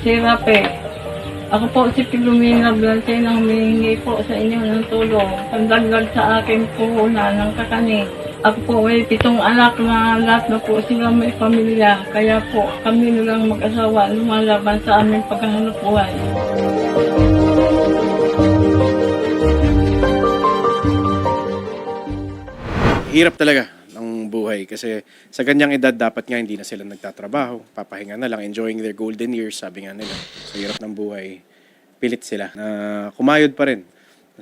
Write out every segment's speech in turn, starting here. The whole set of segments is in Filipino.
Si Rape. Ako po si Pilumina Blanche nang humihingi po sa inyo ng tulong. Pandagdag sa akin po na ng kakani. Ako po may 7 anak na lahat na po sila may pamilya. Kaya po kami nilang mag-asawa lumalaban sa aming paghahanap buhay. Hirap talaga ng buhay kasi sa ganyang edad dapat nga hindi na sila nagtatrabaho, papahinga na lang, enjoying their golden years, sabi nga nila. Sa hirap ng buhay, pilit sila na kumayod pa rin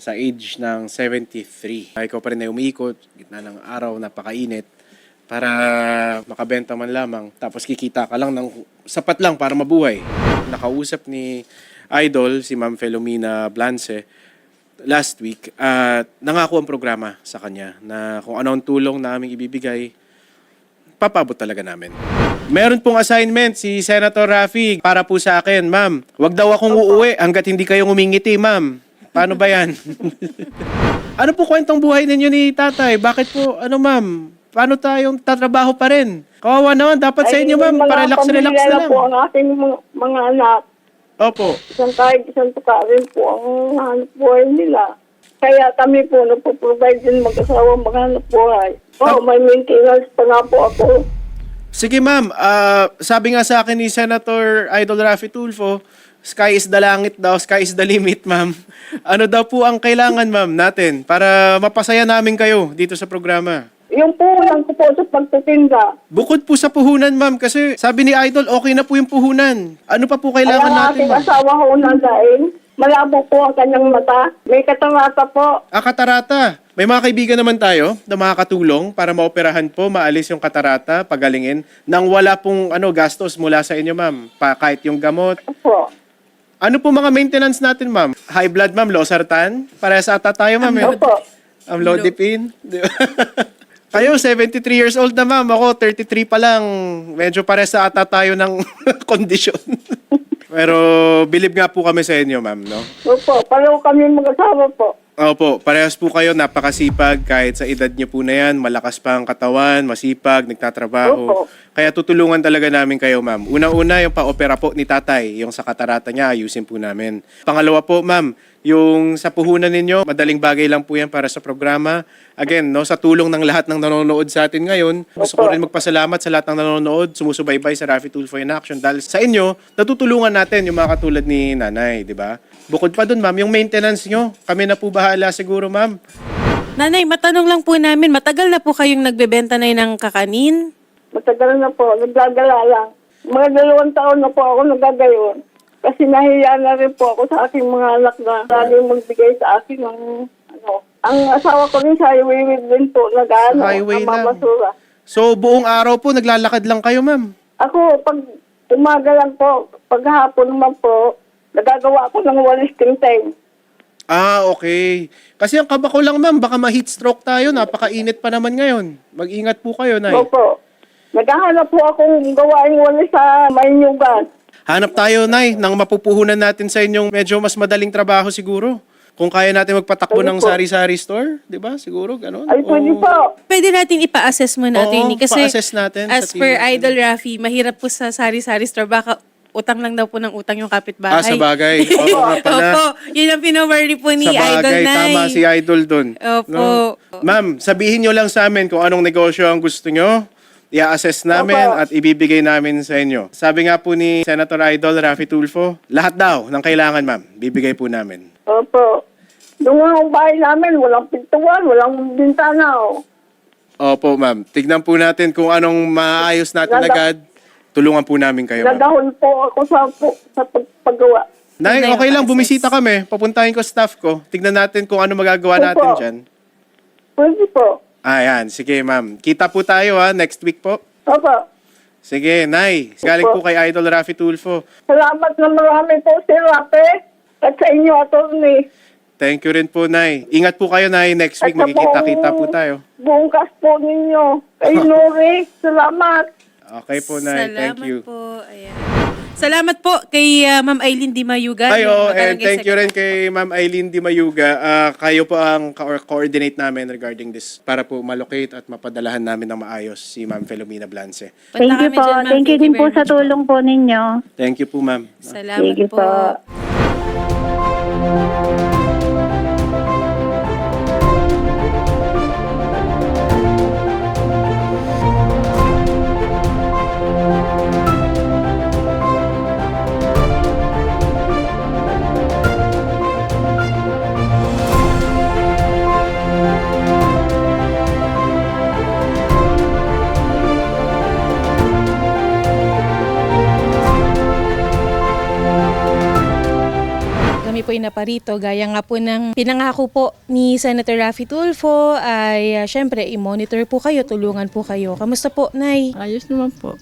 sa age ng 73. Ikaw pa rin na umiikot, gitna ng araw, napakainit, para makabenta man lamang, tapos kikita ka lang ng sapat lang para mabuhay. Nakausap ni Idol, si Ma'am Filomena Blanche, last week at nangako ang programa sa kanya na kung ano ang tulong na aming ibibigay, papabot talaga namin. Meron pong assignment si Senator Raffy para po sa akin, ma'am. Wag daw akong uuwi hanggat hindi kayo ngumingiti, ma'am. Paano ba yan? Ano po kwentong buhay ninyo ni tatay? Bakit po, ma'am? Paano tayong tatrabaho pa rin? Kawawa naman, dapat sa inyo, ma'am. Para relax na lang. Po ang aking mga anak. Opo. Isang tuka rin po ang hanap buhay nila. Kaya kami po nagpo-provide din mag-asawa maghanap buhay. May maintenance pa nga po ako. Sige ma'am, sabi nga sa akin ni Senator Idol Raffy Tulfo, sky is the langit daw, sky is the limit ma'am. Ano daw po ang kailangan ma'am natin para mapasaya namin kayo dito sa programa? Yung puhunan ko po sa pagtitinda. Bukod po sa puhunan ma'am, kasi sabi ni Idol okay na po yung puhunan. Ano pa po kailangan Ang natin aking ma'am? asawa ko nagain. Malabo po ang kanyang mata. May katarata po. Katarata. May mga kaibigan naman tayo na makakatulong para maoperahan po, maalis yung katarata, pagalingin, nang wala pong gastos mula sa inyo ma'am. Kahit yung gamot. Opo. Ano po mga maintenance natin, ma'am? High blood, ma'am? Losartan? Parehas ata tayo, ma'am. Opo. Amlodipine? Kayo, 73 years old na, ma'am. Ako, 33 pa lang. Medyo parehas ata tayo ng kondisyon. Pero bilib nga po kami sa inyo, ma'am, no? Opo. Pareho kami mag-asawa po. Opo, parehas po kayo, napakasipag kahit sa edad niyo po na yan, malakas pa ang katawan, masipag, nagtatrabaho. Opo. Kaya tutulungan talaga namin kayo, ma'am. Unang-una, yung pa-opera po ni tatay, yung sa katarata niya, ayusin po namin. Pangalawa po, ma'am, yung sa puhunan ninyo, madaling bagay lang po yan para sa programa. Again, no, sa tulong ng lahat ng nanonood sa atin ngayon, gusto ko rin magpasalamat sa lahat ng nanonood, sumusubaybay sa Raffy Tulfo in Action. Dahil sa inyo, natutulungan natin yung mga katulad ni nanay, di ba? Bukod pa dun, ma'am, yung maintenance nyo, kami na po bahala siguro, ma'am. Nanay, matanong lang po namin, matagal na po kayong nagbebenta na ng kakanin? Matagal na po. Naggagala lang. Mga 2 taon na po ako nagagayon. Kasi nahiya na rin po ako sa aking mga anak na laging magbigay sa akin ng Ang asawa ko rin sa highway din po, Highway lang. namamasura. So, buong araw po, naglalakad lang kayo, ma'am? Ako, pag umaga lang po, paghapon naman po, nagagawa ako ng walisting time. Okay. Kasi ang kaba ko lang, ma'am, baka ma-heat stroke tayo. Napakainit pa naman ngayon. Mag-ingat po kayo, nay. Opo. Naghahanap po akong gawaing walis sa Maynyugan. Hanap tayo, nay, ng mapupuhunan natin sa inyong medyo mas madaling trabaho siguro. Kung kaya natin magpatakbo ng sari-sari store, di ba? Siguro, gano'n. Ay, pwede po. Pwede natin ipa-assess mo natin. Oo, Kasi pa-assess natin as sa per TV. Idol Raffy, mahirap po sa sari-sari store. Baka utang lang daw po ng utang yung kapitbahay. Sa bagay. Oo nga pala. Opo, yun ang pinoworry po ni Sa Idol bagay, Nay. tama si Idol dun. Opo. Ma'am, sabihin nyo lang sa amin kung anong negosyo ang gusto nyo. I-assess namin Opo. at ibibigay namin sa inyo. Sabi nga po ni Senator Idol Raffy Tulfo, lahat daw ng kailangan, ma'am, bibigay po namin. Opo. Yung mga bahay namin, walang pintuan, walang bintana. Opo, ma'am. Tignan po natin kung anong maayos natin agad. Tulungan po namin kayo, ma'am. Nadahon po ako sa paggawa. Nay, Nay, okay lang, pa-assess. bumisita kami. Papuntahin ko staff ko. Tignan natin kung ano magagawa Opo. natin dyan. Pwede po. Ayan, sige ma'am. Kita po tayo next week po. Opo. Sige, Nay. Galing po kay Idol Raffy Tulfo. Salamat na marami po, Sir Rape. At sa inyo, attorney. Thank you rin po, Nay. Ingat po kayo, Nay. Next week At sa magkikita-kita po tayo. Buong cast po ninyo. Kay Nori, salamat. Okay po, Nay. Thank Salamat you. po. Ayan. Salamat po kay Ma'am Eileen Di Mayuga. Ay, yung and barangay thank you rin secretary. kay Ma'am Eileen Di Mayuga. Kayo po ang coordinate namin regarding this para po malocate at mapadalahan namin ng maayos si Ma'am Filomena Blance. Punta Thank you kami po. dyan, ma'am. Thank you din po very sa much tulong po ninyo. Thank you po, Ma'am. Salamat Sige po. po. Kami po inaparito, gaya nga po ng pinangako po ni Senator Raffy Tulfo ay syempre i-monitor po kayo, tulungan po kayo. Kamusta po, Nay? Ayos naman po.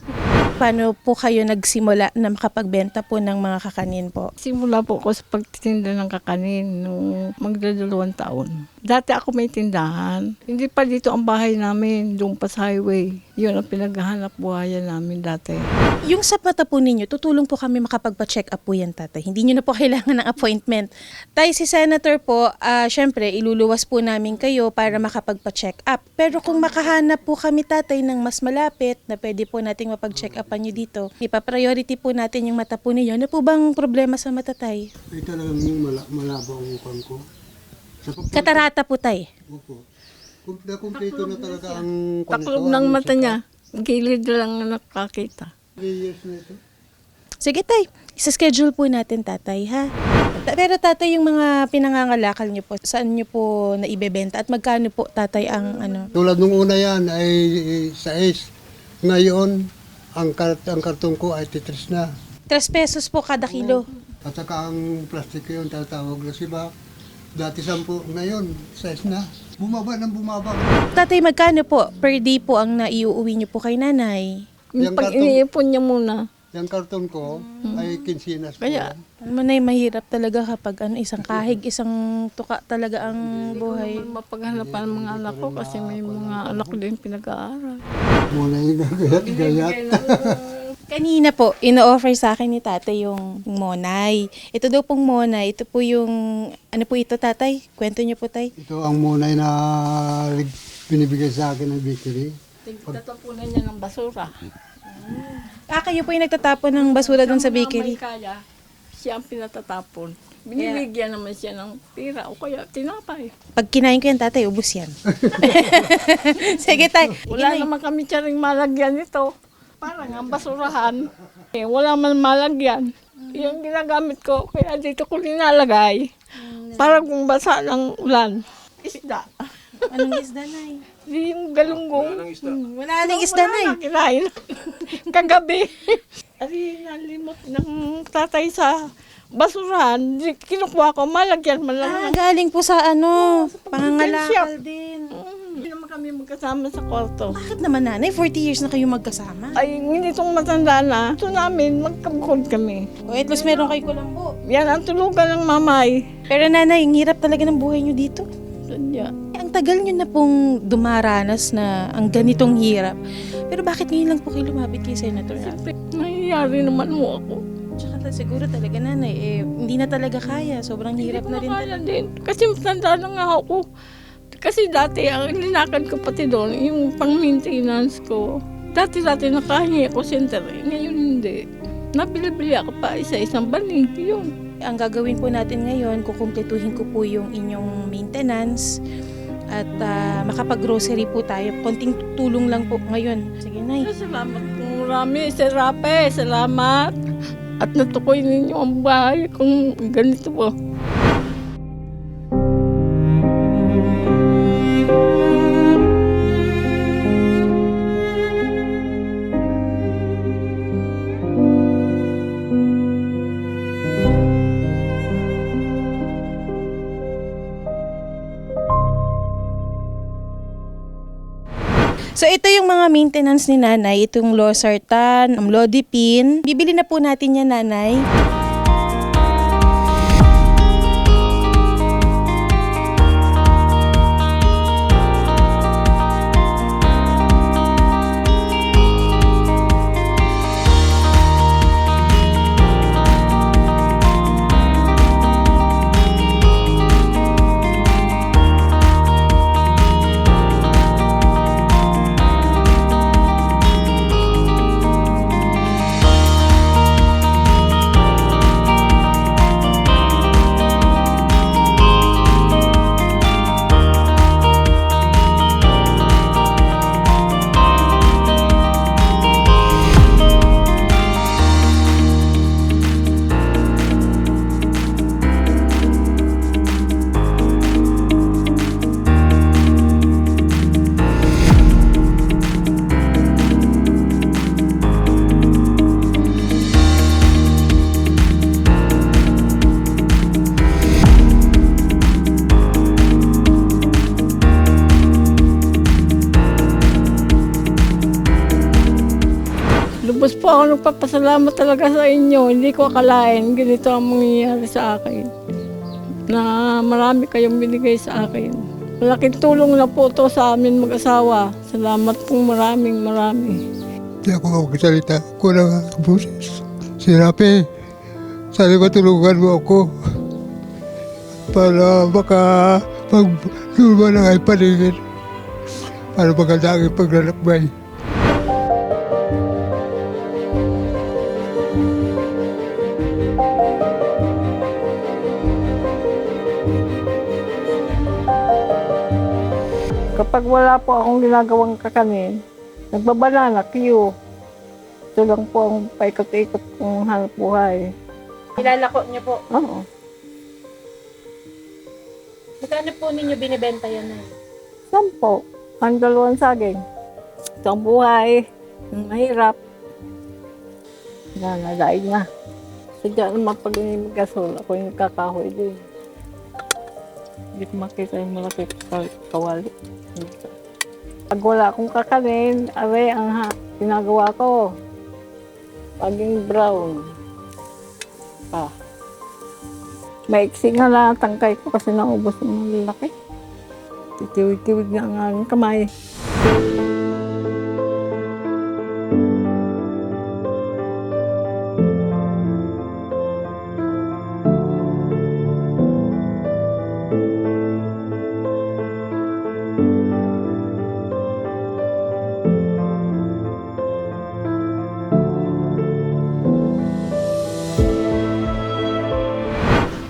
Paano po kayo nagsimula na makapagbenta po ng mga kakanin po? Simula po ako sa pagtitinda ng kakanin nung magdadalawang taon. Dati ako may tindahan. Hindi pa dito ang bahay namin, doon pa sa highway. Yun ang pinaghahanap buhayan namin dati. Yung sa mata po ninyo, tutulong po kami makapagpa-check up po yan, tatay. Hindi nyo na po kailangan ng appointment. Tay, si Senator po, syempre, iluluwas po namin kayo para makapagpa-check up. Pero kung makahanap po kami, tatay, ng mas malapit na pwede po nating mapag-check upan nyo dito, ipa-priority po natin yung mata po ninyo. Ano po bang problema sa mata, tay? Ay talagang malabo ang mukhang ko. Katarata po, tay. Opo. Kumpleto na talaga ang Taklob ng mata niya. Gilid lang na nakakita. 3 years na ito. Sige, tay. Isa-schedule po natin, tatay, ha? Pero tatay, yung mga pinangangalakal nyo po, saan nyo po naibebenta? At magkano po, tatay, ang ano? Tulad nung una yan ay 6. Ngayon, ang karton ko ay 3 na. 3 pesos po kada kilo. At saka ang plastic ko yun, tatawag na si Bak. Dati 10, ngayon 6 na. Bumaba ng bumaba. Tatay, magkano po per day po ang naiuuwi nyo po kay nanay? Yung Pag karton- iniipon niya muna. Yung karton ko ay 15 po. Kaya, Alam mo, Nay, mahirap talaga kapag isang kahig, isang tuka talaga ang buhay. mapaghanapan ng mga anak ko kasi may mga anak din pinag-aaral. Muna yung gayat-gayat. Kanina po, ino-offer sa akin ni tatay yung Monay. Ito daw pong Monay, ito po yung, ano po ito, tatay? Kwento niyo po, tay. Ito ang munay na binibigay sa akin ng bakery. Tatapunan niya ng basura. Kayo po yung nagtatapon ng basura dun sa May bakery. kaya, siya ang pinatatapon. Binibigyan naman siya ng pira o kaya tinapay. Pag kinain ko yan, tatay, ubus yan. Sige, tay. Wala naman kami tiyaring malagyan ito. Parang ang basurahan. Wala man malagyan. Yung ginagamit ko, kaya dito ko linalagay. Parang kung basa ng ulan. Isda. Anong isda, Nay? Yung galunggong. Wala nang isda, Nay. Wala na kinain. Kagabi. Ari, nalimot ng tatay sa basurahan. Kinukuha ko, malagyan man lang. Galing po sa pangangalakal din. Hindi naman kami magkasama sa kwarto. Bakit naman, nanay? 40 years na kayo magkasama. Ay, hindi itong matanda na. Ito namin, magkabukod kami. O, at least meron kayo kulambo. Yan ang tulugan ng mamay. Pero nanay, ang hirap talaga ng buhay nyo dito. Sadya. Ang tagal nyo na pong dumaranas na ang ganitong hirap. Pero bakit ngayon lang po kayo lumapit kay Senator Raffy? Nangyayari naman mo ako. Tsaka siguro talaga, nanay, hindi na talaga kaya. Sobrang hirap na rin Kaya talaga. din. Kasi matanda na nga ako. Kasi dati, ang linakad ko pati doon, yung pang-maintenance ko. Dati nakahingi ako center. Ngayon hindi. Nabili-bili ako pa isa-isang banig. Yun. Ang gagawin po natin ngayon, kukumpletuhin ko po yung inyong maintenance at makapag-grocery po tayo. Konting tulong lang po ngayon. Sige, Nay. Salamat po marami. Sir Rape, salamat. At natukoy ninyo ang bahay kung ganito po. So ito yung mga maintenance ni nanay, itong losartan, amlodipine. Bibili na po natin yan, nanay. po ako nagpapasalamat talaga sa inyo. Hindi ko akalain ganito ang mangyayari sa akin. Na marami kayong binigay sa akin. Malaking tulong na po to sa amin mag-asawa. Salamat po maraming. Hindi ako magsalita. Kulang ang boses. Si Rapi, sana matulungan mo ako para baka pag-luma ng ay paningin para maganda ang paglalakbay. Kapag wala po akong ginagawang kakanin, nagbabanana, Q. Ito lang po ang paikot-ikot kong hanap buhay. Nilalako niyo po. Oo. Magkano po ninyo binibenta yan na? 10. Ang 2 saging. Ito ang buhay. Ang mahirap. Nadaig na. Sadya naman pag gasol, ako yung kakahoy din. Hindi ko makita yung malaki kawali. Pag wala akong kakanin, aray ang ginagawa ko. Paging brown. Maiksi nga lang ang tangkay ko kasi naubos ng lalaki. Titiwig-tiwig nga ang aking kamay.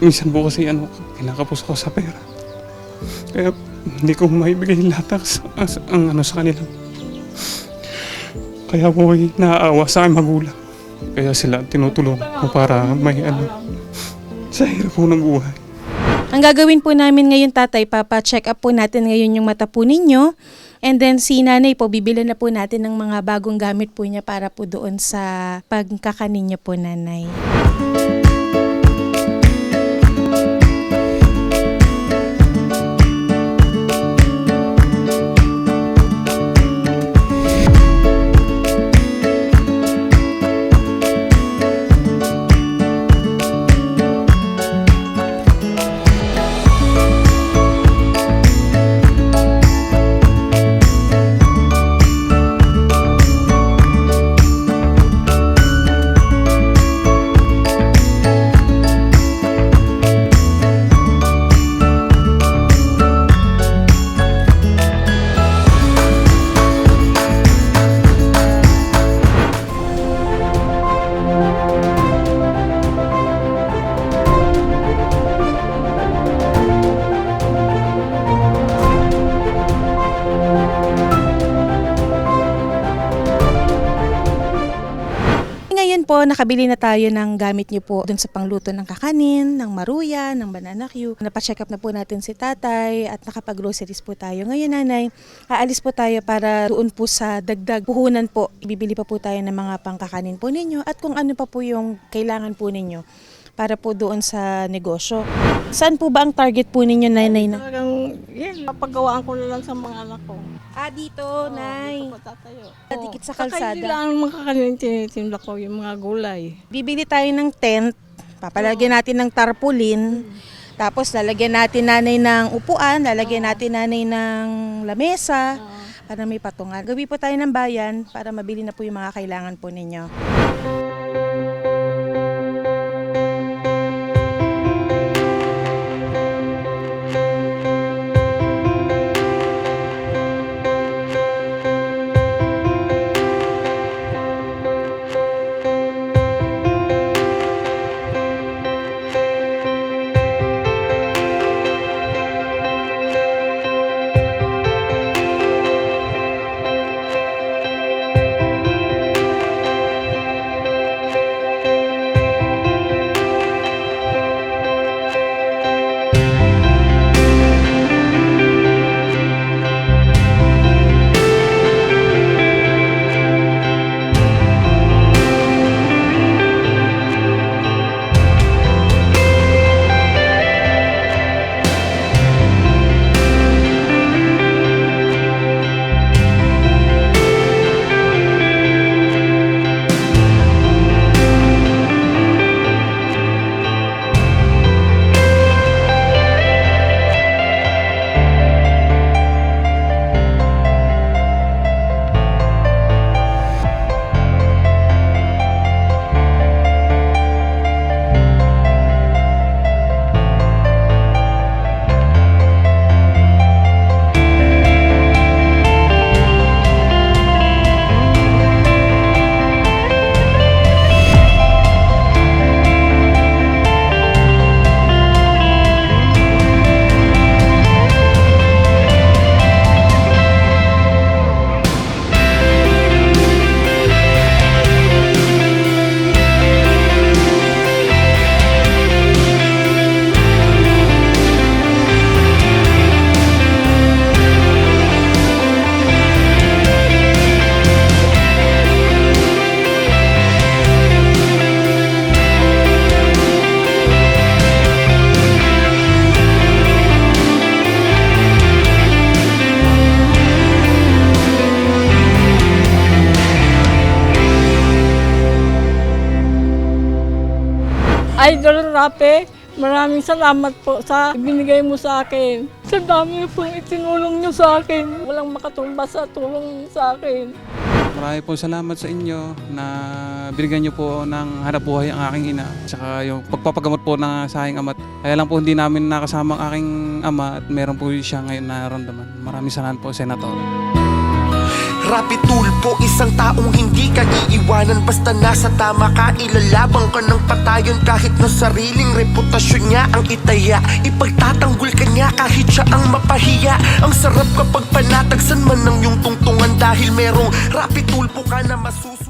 Minsan po kasi kinakapos ako sa pera. Kaya hindi ko maibigay lahat sa kanila. Kaya po ay naaawa sa aking magulang. Kaya sila tinutulungan ko para may sa hirap po ng buhay. Ang gagawin po namin ngayon, tatay, papa-check up po natin ngayon yung mata po ninyo. And then si nanay po, bibili na po natin ng mga bagong gamit po niya para po doon sa pagkakanin niyo po, nanay. Ngayon po, nakabili na tayo ng gamit niyo po dun sa pangluto ng kakanin, ng maruya, ng banana Q. Napacheck up na po natin si tatay at nakapag-groceries po tayo. Ngayon, nanay, aalis po tayo para doon po sa dagdag puhunan po. Bibili pa po tayo ng mga pangkakanin po ninyo at kung ano pa po yung kailangan po ninyo para po doon sa negosyo. Saan po ba ang target po ninyo, nanay? Talagang, yan, mapagawaan ko na lang sa mga anak ko. Dito, nay. Dito ko tatayo. Dikit sa Kakainin kalsada. lang ang mga kakanin tinitinda ko, yung mga gulay. Bibili tayo ng tent, papalagyan natin ng tarpaulin, tapos lalagyan natin, nanay, ng upuan, lalagyan natin, nanay, ng lamesa, para may patungan. Gawi po tayo ng bayan para mabili na po yung mga kailangan po ninyo. Idol Rape, maraming salamat po sa binigay mo sa akin. Sa dami pong itinulong niyo sa akin. Walang makatumba sa tulong sa akin. Marami po salamat sa inyo na binigyan niyo po ng hanap buhay ang aking ina. Tsaka yung pagpapagamot po ng sa aking ama't. Kaya lang po hindi namin nakasama ang aking ama at meron po siya ngayon na naramdaman. Maraming salamat po, Senator. Rapi Tulfo, isang taong hindi ka iiwanan. Basta nasa tama ka, ilalabang ka ng patayon. Kahit na sariling reputasyon niya ang itaya, ipagtatanggol ka niya kahit siya ang mapahiya. Ang sarap kapag panatagsan man ng iyong tungtungan, dahil merong Rapi Tulfo ka na masusunod.